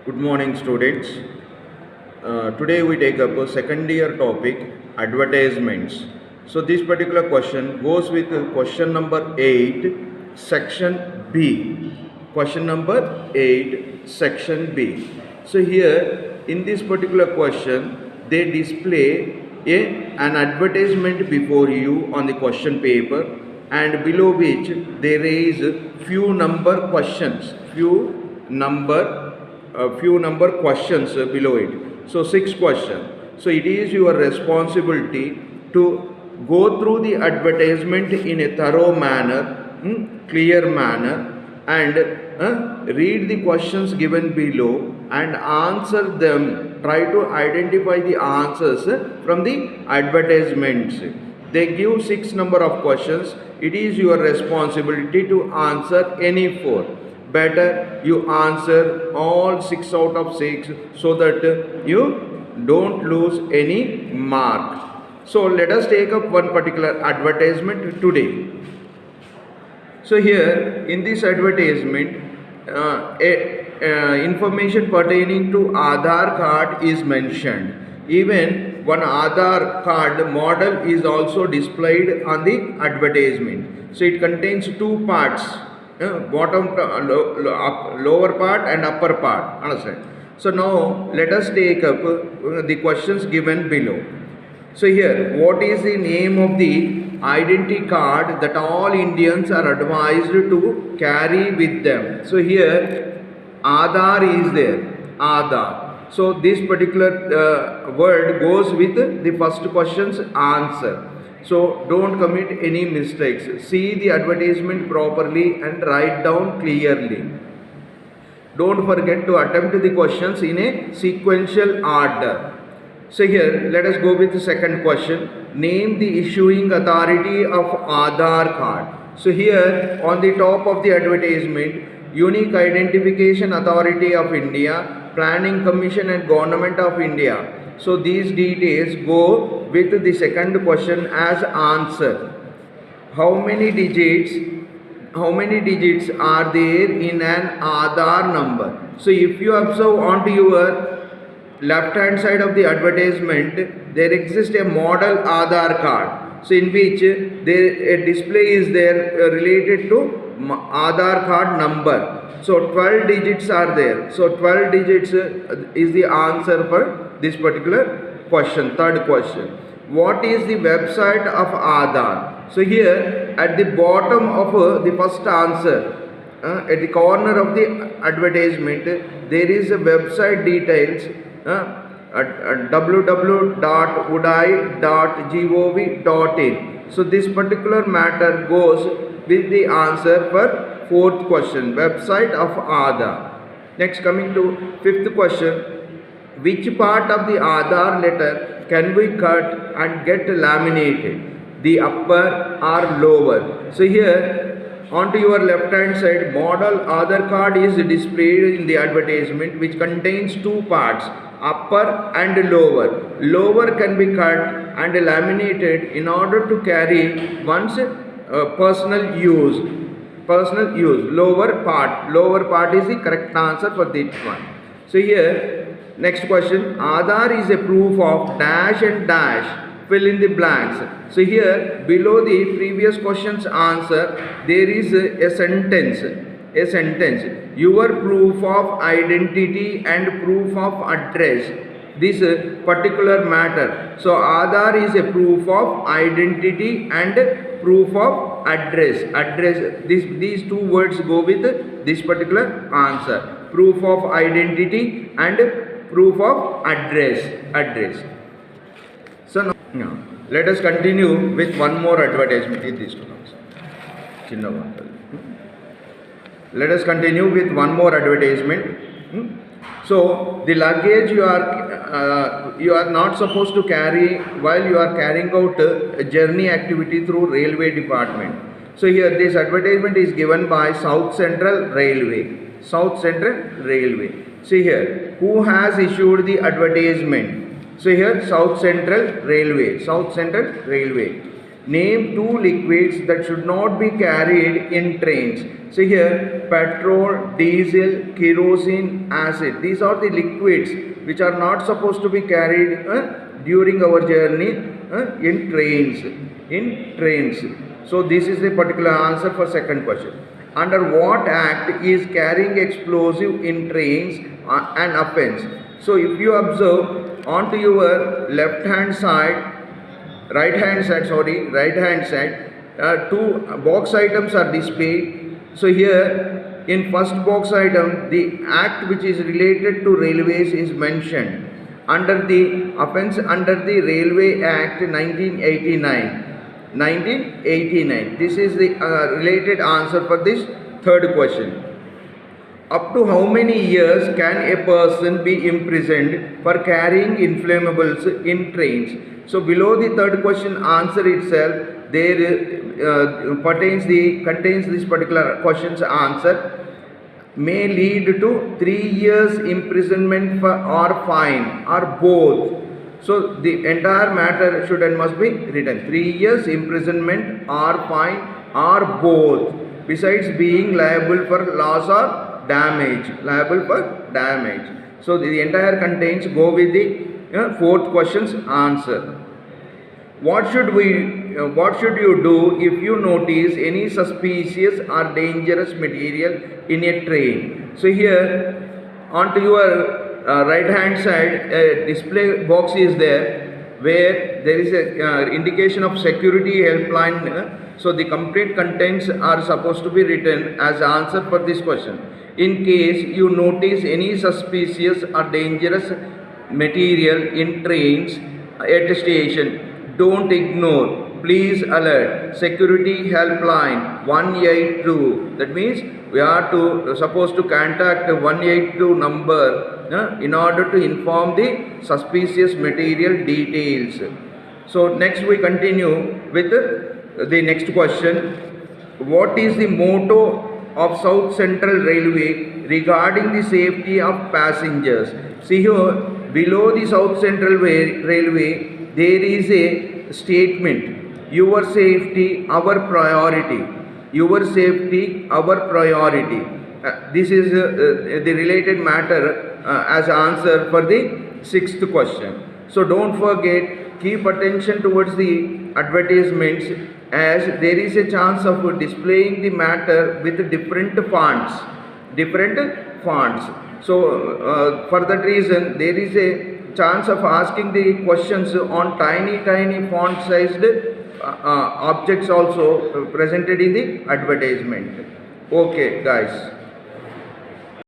Good morning, students. Today we take up a second year topic, advertisements. So this particular question goes with question number 8, section B. Question number 8, section B. So here in this particular question, they display an advertisement before you on the question paper, and below which they raise few number questions, few number questions below it. So 6 questions. So it is your responsibility to go through the advertisement in a thorough manner, clear manner, and read the questions given below and answer them. Try to identify the answers from the advertisements. They give 6 number of questions. It is your responsibility to answer any 4. Better you answer all 6 out of 6 so that you don't lose any mark. So let us take up one particular advertisement today. So here in this advertisement, information pertaining to Aadhaar card is mentioned. Even one Aadhaar card model is also displayed on the advertisement. So it contains 2 parts, bottom, lower part and upper part. Understand? So now let us take up the questions given below. So here, what is the name of the identity card that all Indians are advised to carry with them? So here, Aadhaar is there. Aadhaar. So this particular word goes with the first question's answer. So don't commit any mistakes. See the advertisement properly and write down clearly. Don't forget to attempt the questions in a sequential order. So here, let us go with the second question. Name the issuing authority of Aadhaar card. So here, on the top of the advertisement, Unique Identification Authority of India, Planning Commission and Government of India. So these details go with the second question as answer. How many digits are there in an Aadhaar number? So if you observe onto your left hand side of the advertisement, there exists a model Aadhaar card. So in which a display is there related to Aadhaar card number. So 12 digits are there. So 12 digits is the answer for this particular question, third question. What is the website of Aadhaar? So here at the bottom of the first answer, at the corner of the advertisement, there is a website details www.udai.gov.in. So this particular matter goes with the answer for fourth question, website of Aadhaar. Next, coming to fifth question, which part of the Aadhaar letter can we cut and get laminated? The upper or lower? So here onto your left hand side, model Aadhaar card is displayed in the advertisement, which contains 2 parts, upper and lower. Lower can be cut and laminated in order to carry one's personal use. Lower part is the correct answer for this one. So here, next question, Aadhaar is a proof of dash and dash. Fill in the blanks. So here below the previous question's answer, there is a sentence. Your proof of identity and proof of address. This particular matter. So Aadhaar is a proof of identity and proof of address. These 2 words go with this particular answer. Proof of identity and proof of address. So now, let us continue with one more advertisement in this one. Let us continue with one more advertisement. So the luggage you are not supposed to carry while you are carrying out a journey activity through railway department. So here this advertisement is given by South Central Railway. See here, who has issued the advertisement? So here South Central Railway. Name two liquids that should not be carried in trains. So here, petrol, diesel, kerosene, acid. These are the liquids which are not supposed to be carried during our journey in trains. In trains. So this is the particular answer for second question. Under what act is carrying explosive in trains an offence? So if you observe onto your left hand side, right hand side, two box items are displayed. So here in first box item, the act which is related to railways is mentioned under the offence under the Railway Act 1989. 1989. This is the related answer for this third question. Up to how many years can a person be imprisoned for carrying inflammables in trains? So below the third question answer itself, there contains this particular question's answer. May lead to 3 years imprisonment or fine or both. So the entire matter should and must be written. 3 years imprisonment or fine or both, besides being liable for loss or damage. Liable for damage. So the entire contains, go with the fourth question's answer. What should you do if you notice any suspicious or dangerous material in a train? So here onto your right hand side, a display box is there where there is a indication of security helpline. So the complete contents are supposed to be written as answer for this question. In case you notice any suspicious or dangerous material in trains at a station, don't ignore. Please alert. Security helpline 182. That means we are supposed to contact 182 number in order to inform the suspicious material details. So next we continue with the next question. What is the motto of South Central Railway regarding the safety of passengers? See here, below the South Central Railway, there is a statement: your safety, our priority. Your safety, our priority. This is the related matter as answer for the sixth question. So don't forget, keep attention towards the advertisements, as there is a chance of displaying the matter with different fonts. So for that reason, there is a chance of asking the questions on tiny font sized objects also presented in the advertisement. Okay guys.